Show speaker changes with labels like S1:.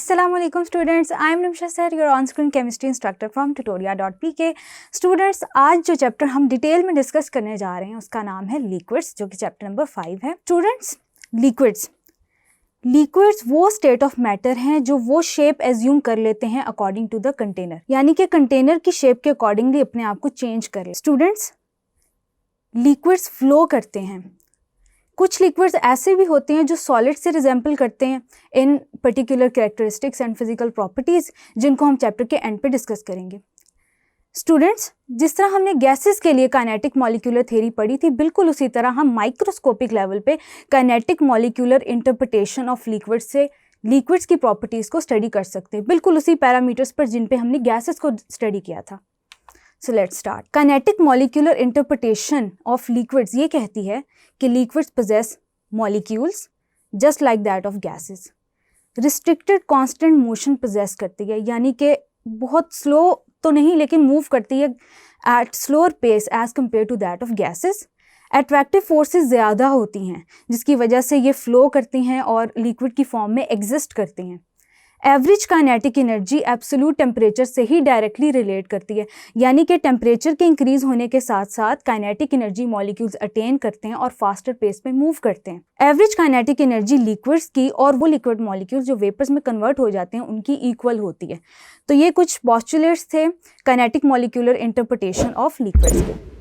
S1: Assalamu alaikum students, I am Nimsha Sir, your on-screen chemistry instructor from tutoria.pk। Students, आज जो chapter हम detail में discuss करने जा रहे हैं उसका नाम है लिक्विड्स, जो कि चैप्टर नंबर 5 है। स्टूडेंट्स, लिक्विड्स वो स्टेट ऑफ मैटर हैं जो वो शेप एज्यूम कर लेते हैं अकॉर्डिंग टू द कंटेनर, यानी कि कंटेनर की शेप के अकॉर्डिंगली अपने आप को चेंज करे। स्टूडेंट्स, लिक्विड्स फ्लो करते हैं। कुछ लिक्विड्स ऐसे भी होते हैं जो सॉलिड से रिजेंबल करते हैं इन particular characteristics and physical properties, जिनको हम चैप्टर के एंड पे डिस्कस करेंगे। स्टूडेंट्स, जिस तरह हमने गैसेस के लिए काइनेटिक मॉलिक्यूलर थ्योरी पढ़ी थी, बिल्कुल उसी तरह हम माइक्रोस्कोपिक लेवल पे kinetic molecular interpretation of liquids से लिक्विड्स की प्रॉपर्टीज को स्टडी कर सकते हैं, बिल्कुल उसी पैरामीटर्स पर जिन पे हमने गैसेस को स्टडी किया था। So let's start. Kinetic molecular interpretation of liquids ये कहती है कि liquids possess molecules just like that of gases. Restricted constant motion possess करती है, यानी कि बहुत स्लो तो नहीं लेकिन मूव करती है at slower pace as compare to that of gases. Attractive forces ज़्यादा होती हैं जिसकी वजह से ये फ्लो करती हैं और लिक्विड की फॉर्म में एग्जिस्ट करती हैं। Average kinetic energy absolute temperature से ही डायरेक्टली रिलेट करती है, यानी कि टेम्परेचर के इंक्रीज होने के साथ साथ काइनेटिक एनर्जी मॉलिक्यूल्स अटेन करते हैं और फास्टर पेस पे मूव करते हैं। एवरेज काइनेटिक एनर्जी लिक्विड्स की और वो लिक्विड मॉलिक्यूल्स जो वेपर्स में कन्वर्ट हो जाते हैं उनकी इक्वल होती है। तो ये कुछ पोस्टुलेट्स थे kinetic molecular interpretation of liquids के।